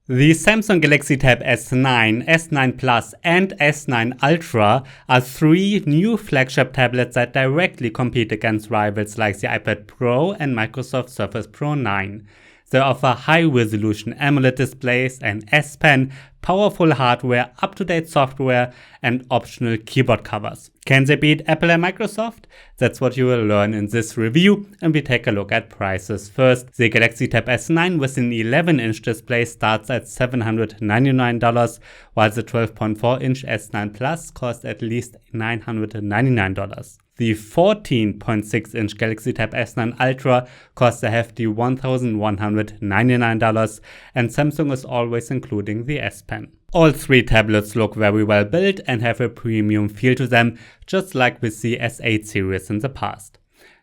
The Samsung Galaxy Tab S9, S9 Plus and S9 Ultra are three new flagship tablets that directly compete against rivals like the iPad Pro and Microsoft Surface Pro 9. They offer high-resolution AMOLED displays, an S Pen, powerful hardware, up-to-date software, and optional keyboard covers. Can they beat Apple and Microsoft? That's what you will learn in this review, and we take a look at prices first. The Galaxy Tab S9 with an 11-inch display starts at $799, while the 12.4-inch S9 Plus costs at least $999. The 14.6-inch Galaxy Tab S9 Ultra costs a hefty $1,199, and Samsung is always including the S Pen. All three tablets look very well built and have a premium feel to them, just like with the S8 series in the past.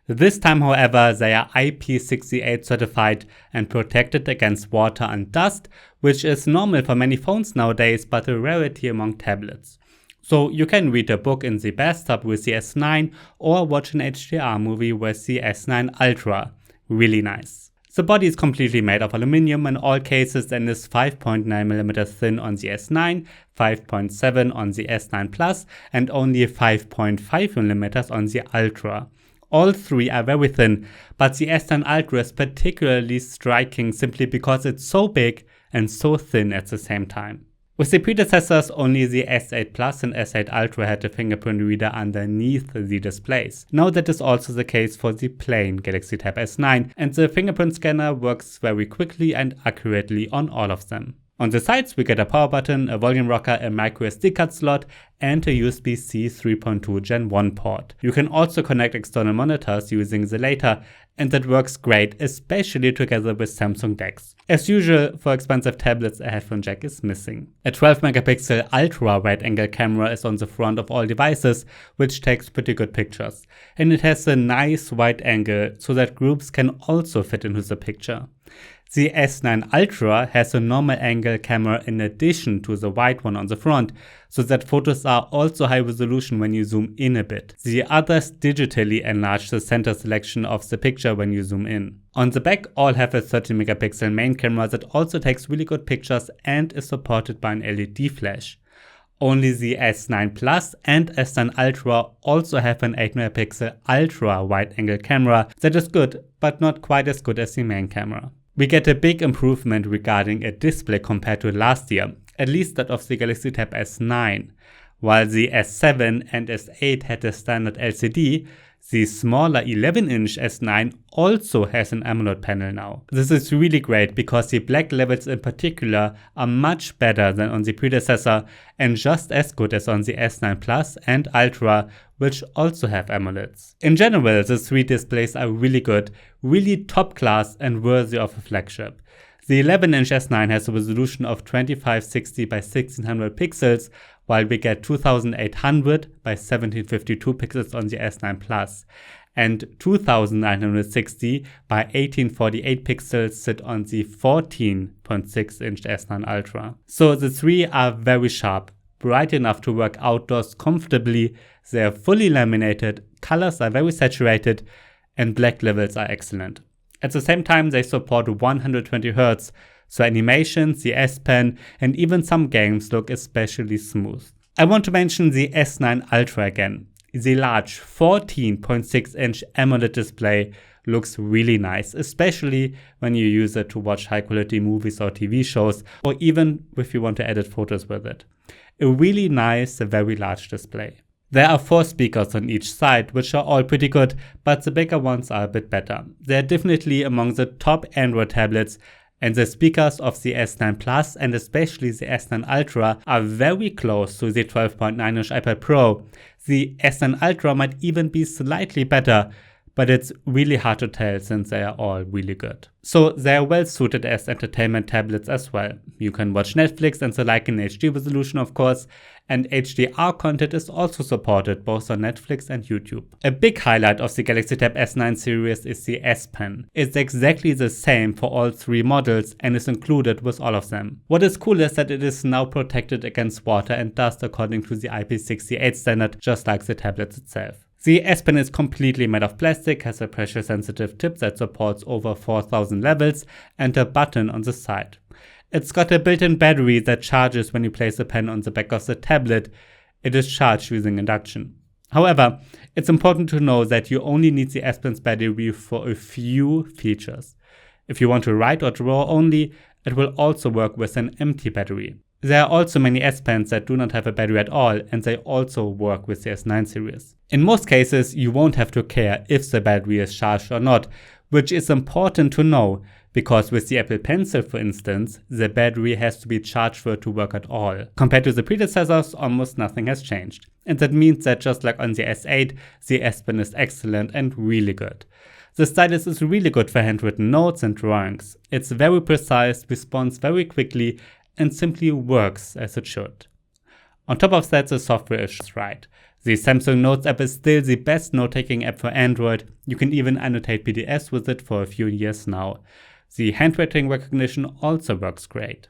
This time, however, they are IP68 certified and protected against water and dust, which is normal for many phones nowadays, but a rarity among tablets. So you can read a book in the bathtub with the S9 or watch an HDR movie with the S9 Ultra. Really nice. The body is completely made of aluminum in all cases and is 5.9mm thin on the S9, 5.7 on the S9 Plus and only 5.5mm on the Ultra. All three are very thin, but the S9 Ultra is particularly striking simply because it's so big and so thin at the same time. With the predecessors, only the S8 Plus and S8 Ultra had a fingerprint reader underneath the displays. Now that is also the case for the plain Galaxy Tab S9, and the fingerprint scanner works very quickly and accurately on all of them. On the sides we get a power button, a volume rocker, a micro SD card slot and a USB-C 3.2 Gen 1 port. You can also connect external monitors using the latter, and that works great, especially together with Samsung DeX. As usual, for expensive tablets a headphone jack is missing. A 12-megapixel ultra-wide-angle camera is on the front of all devices, which takes pretty good pictures. And it has a nice wide angle so that groups can also fit into the picture. The S9 Ultra has a normal angle camera in addition to the wide one on the front, so that photos are also high resolution when you zoom in a bit. The others digitally enlarge the center selection of the picture when you zoom in. On the back, all have a 30-megapixel main camera that also takes really good pictures and is supported by an LED flash. Only the S9 Plus and S9 Ultra also have an 8-megapixel ultra wide-angle camera that is good, but not quite as good as the main camera. We get a big improvement regarding a display compared to last year, at least that of the Galaxy Tab S9. While the S7 and S8 had a standard LCD, the smaller 11-inch S9 also has an AMOLED panel now. This is really great because the black levels in particular are much better than on the predecessor and just as good as on the S9 Plus and Ultra, which also have AMOLEDs. In general, the three displays are really good, really top class and worthy of a flagship. The 11-inch S9 has a resolution of 2560 by 1600 pixels, while we get 2800 by 1752 pixels on the S9 Plus, and 2960 by 1848 pixels sit on the 14.6-inch S9 Ultra. So the three are very sharp, bright enough to work outdoors comfortably, they are fully laminated, colors are very saturated, and black levels are excellent. At the same time, they support 120Hz, so animations, the S Pen, and even some games look especially smooth. I want to mention the S9 Ultra again. The large 14.6-inch AMOLED display looks really nice, especially when you use it to watch high-quality movies or TV shows, or even if you want to edit photos with it. A really nice, very large display. There are 4 speakers on each side, which are all pretty good, but the bigger ones are a bit better. They are definitely among the top Android tablets, and the speakers of the S9 Plus and especially the S9 Ultra are very close to the 12.9-inch iPad Pro. The S9 Ultra might even be slightly better, but it's really hard to tell since they are all really good. So they are well suited as entertainment tablets as well. You can watch Netflix and the like in HD resolution of course, and HDR content is also supported both on Netflix and YouTube. A big highlight of the Galaxy Tab S9 series is the S Pen. It's exactly the same for all 3 models and is included with all of them. What is cool is that it is now protected against water and dust according to the IP68 standard, just like the tablet itself. The S Pen is completely made of plastic, has a pressure sensitive tip that supports over 4000 levels and a button on the side. It's got a built-in battery that charges when you place the pen on the back of the tablet. It is charged using induction. However, it's important to know that you only need the S Pen's battery for a few features. If you want to write or draw only, it will also work with an empty battery. There are also many S Pens that do not have a battery at all, and they also work with the S9 series. In most cases, you won't have to care if the battery is charged or not, which is important to know, because with the Apple Pencil, for instance, the battery has to be charged for it to work at all. Compared to the predecessors, almost nothing has changed. And that means that just like on the S8, the S Pen is excellent and really good. The stylus is really good for handwritten notes and drawings. It's very precise, responds very quickly, and simply works as it should. On top of that, the software is right. The Samsung Notes app is still the best note-taking app for Android. You can even annotate PDFs with it for a few years now. The handwriting recognition also works great.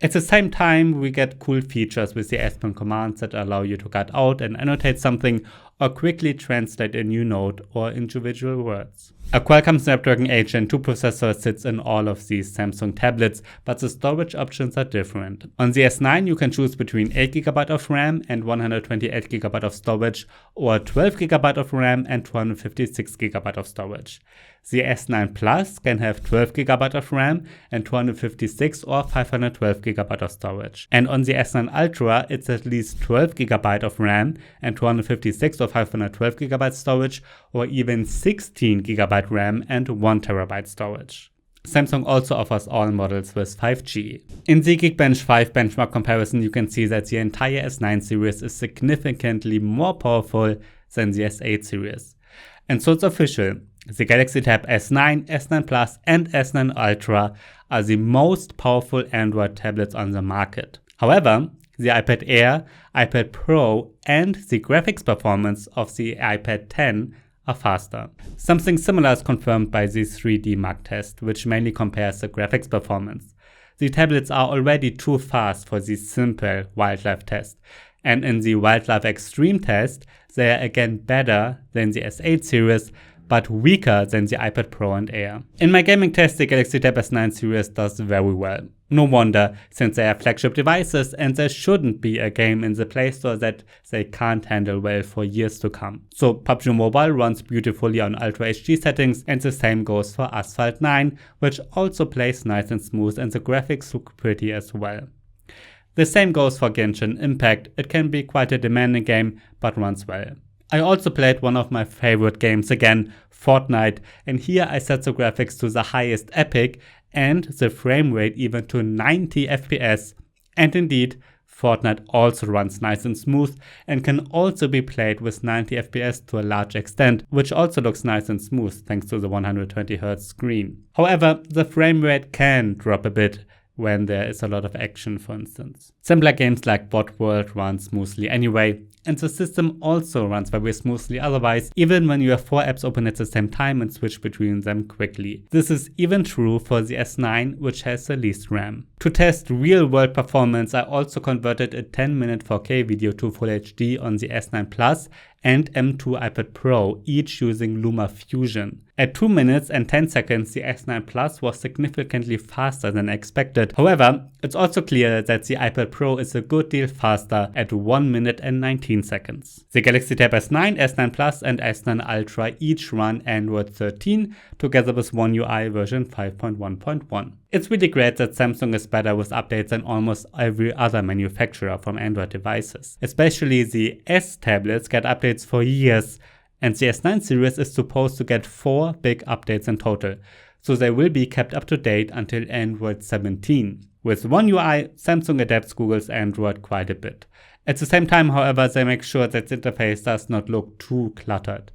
At the same time, we get cool features with the S Pen commands that allow you to cut out and annotate something or quickly translate a new note or individual words. A Qualcomm Snapdragon 8 Gen 2 processor sits in all of these Samsung tablets, but the storage options are different. On the S9, you can choose between 8GB of RAM and 128GB of storage, or 12GB of RAM and 256GB of storage. The S9 Plus can have 12GB of RAM and 256 or 512GB of storage. And on the S9 Ultra, it's at least 12GB of RAM and 256 or 512GB storage, or even 16GB RAM and 1TB storage. Samsung also offers all models with 5G. In the Geekbench 5 benchmark comparison, you can see that the entire S9 series is significantly more powerful than the S8 series. And so it's official. The Galaxy Tab S9, S9 Plus and S9 Ultra are the most powerful Android tablets on the market. However, the iPad Air, iPad Pro and the graphics performance of the iPad 10 are faster. Something similar is confirmed by the 3D Mark test, which mainly compares the graphics performance. The tablets are already too fast for the simple wildlife test, and in the wildlife extreme test, they are again better than the S8 series, but weaker than the iPad Pro and Air. In my gaming test, the Galaxy Tab S9 series does very well. No wonder, since they are flagship devices and there shouldn't be a game in the Play Store that they can't handle well for years to come. So Pubg Mobile runs beautifully on Ultra HD settings, and the same goes for Asphalt 9, which also plays nice and smooth and the graphics look pretty as well. The same goes for Genshin Impact. It can be quite a demanding game, but runs well. I also played one of my favorite games again, Fortnite, and here I set the graphics to the highest epic and the frame rate even to 90 FPS. And indeed, Fortnite also runs nice and smooth and can also be played with 90 FPS to a large extent, which also looks nice and smooth thanks to the 120Hz screen. However, the frame rate can drop a bit when there is a lot of action, for instance. Simpler games like Bot World run smoothly anyway, and the system also runs very smoothly otherwise, even when you have 4 apps open at the same time and switch between them quickly. This is even true for the S9, which has the least RAM. To test real-world performance, I also converted a 10-minute 4K video to Full HD on the S9 Plus and M2 iPad Pro, each using Luma Fusion. At 2 minutes and 10 seconds, the S9 Plus was significantly faster than expected. However, it's also clear that the iPad Pro is a good deal faster at 1 minute and 19 seconds. The Galaxy Tab S9, S9 Plus and S9 Ultra each run Android 13, together with One UI version 5.1.1. It's really great that Samsung is better with updates than almost every other manufacturer from Android devices. Especially the S tablets get updates for years, and the S9 series is supposed to get 4 big updates in total, so they will be kept up to date until Android 17. With One UI, Samsung adapts Google's Android quite a bit. At the same time, however, they make sure that the interface does not look too cluttered.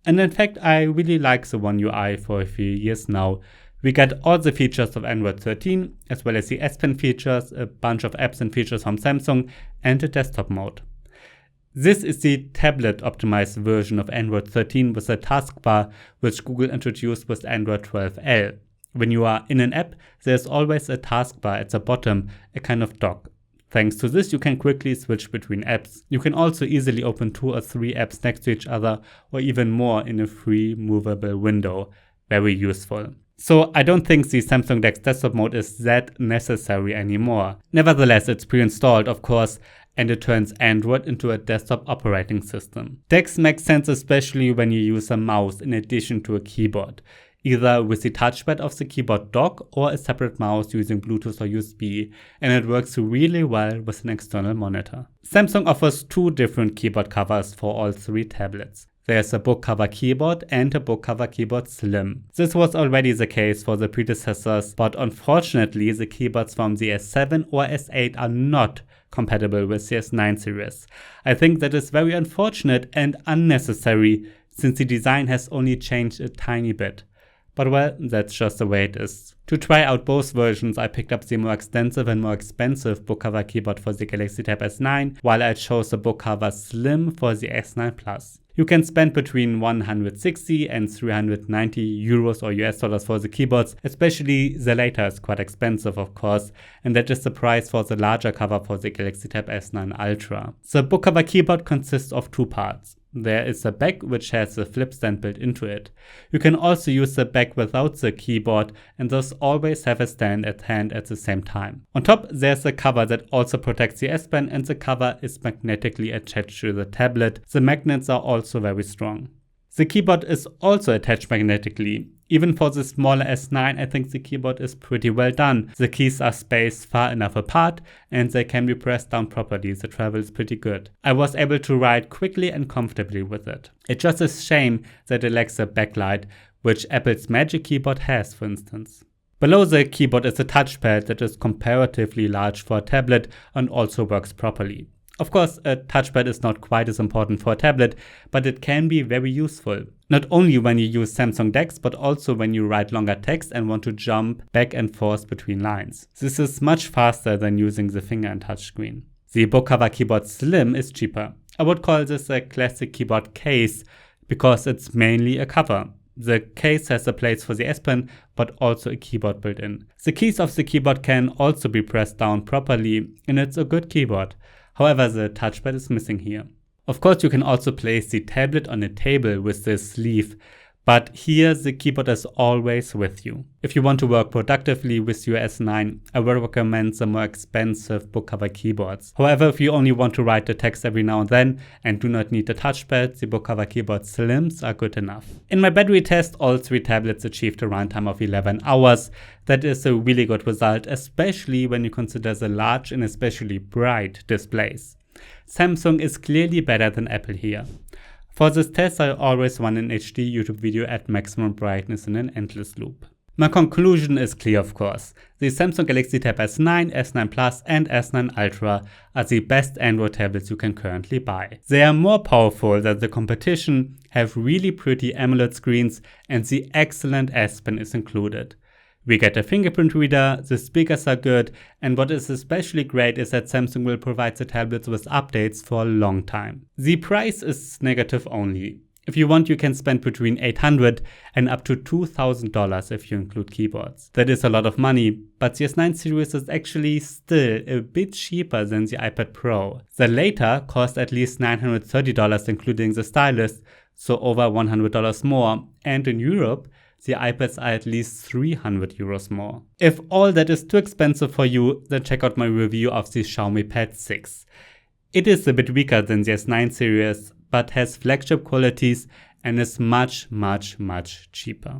And in fact, I really like the One UI for a few years now. We get all the features of Android 13, as well as the S Pen features, a bunch of apps and features from Samsung, and a desktop mode. This is the tablet-optimized version of Android 13 with a taskbar, which Google introduced with Android 12L. When you are in an app, there's always a taskbar at the bottom, a kind of dock. Thanks to this, you can quickly switch between apps. You can also easily open 2 or 3 apps next to each other, or even more in a free movable window. Very useful. So I don't think the Samsung DeX desktop mode is that necessary anymore. Nevertheless, it's pre-installed, of course, and it turns Android into a desktop operating system. DeX makes sense especially when you use a mouse in addition to a keyboard, either with the touchpad of the keyboard dock or a separate mouse using Bluetooth or USB, and it works really well with an external monitor. Samsung offers two different keyboard covers for all three tablets. There's a book cover keyboard and a book cover keyboard slim. This was already the case for the predecessors, but unfortunately the keyboards from the S7 or S8 are not compatible with the S9 series. I think that is very unfortunate and unnecessary since the design has only changed a tiny bit. But well, that's just the way it is. To try out both versions, I picked up the more extensive and more expensive book cover keyboard for the Galaxy Tab S9, while I chose the book cover slim for the S9 Plus. You can spend between 160 and 390 euros or US dollars for the keyboards, especially the latter is quite expensive of course, and that is the price for the larger cover for the Galaxy Tab S9 Ultra. The book cover keyboard consists of two parts. There is a back which has a flip stand built into it. You can also use the back without the keyboard and thus always have a stand at hand at the same time. On top there's a cover that also protects the S Pen, and the cover is magnetically attached to the tablet. The magnets are also very strong. The keyboard is also attached magnetically. Even for the smaller S9, I think the keyboard is pretty well done. The keys are spaced far enough apart and they can be pressed down properly. The travel is pretty good. I was able to write quickly and comfortably with it. It's just a shame that it lacks a backlight, which Apple's Magic Keyboard has, for instance. Below the keyboard is a touchpad that is comparatively large for a tablet and also works properly. Of course, a touchpad is not quite as important for a tablet, but it can be very useful. Not only when you use Samsung DeX, but also when you write longer text and want to jump back and forth between lines. This is much faster than using the finger and touchscreen. The book cover keyboard slim is cheaper. I would call this a classic keyboard case because it's mainly a cover. The case has a place for the S Pen, but also a keyboard built in. The keys of the keyboard can also be pressed down properly, and it's a good keyboard. However, the touchpad is missing here. Of course, you can also place the tablet on a table with this sleeve, but here the keyboard is always with you. If you want to work productively with your S9, I would recommend the more expensive book cover keyboards. However, if you only want to write the text every now and then and do not need the touchpad, the book cover keyboard slims are good enough. In my battery test, all three tablets achieved a runtime of 11 hours. That is a really good result, especially when you consider the large and especially bright displays. Samsung is clearly better than Apple here. For this test, I always run an HD YouTube video at maximum brightness in an endless loop. My conclusion is clear, of course. The Samsung Galaxy Tab S9, S9 Plus and S9 Ultra are the best Android tablets you can currently buy. They are more powerful than the competition, have really pretty AMOLED screens, and the excellent S Pen is included. We get a fingerprint reader, the speakers are good, and what is especially great is that Samsung will provide the tablets with updates for a long time. The price is negative only. If you want, you can spend between $800 and up to $2,000 if you include keyboards. That is a lot of money, but the S9 series is actually still a bit cheaper than the iPad Pro. The latter cost at least $930 including the stylus, so over $100 more, and in Europe, the iPads are at least 300 euros more. If all that is too expensive for you, then check out my review of the Xiaomi Pad 6. It is a bit weaker than the S9 series, but has flagship qualities and is much cheaper.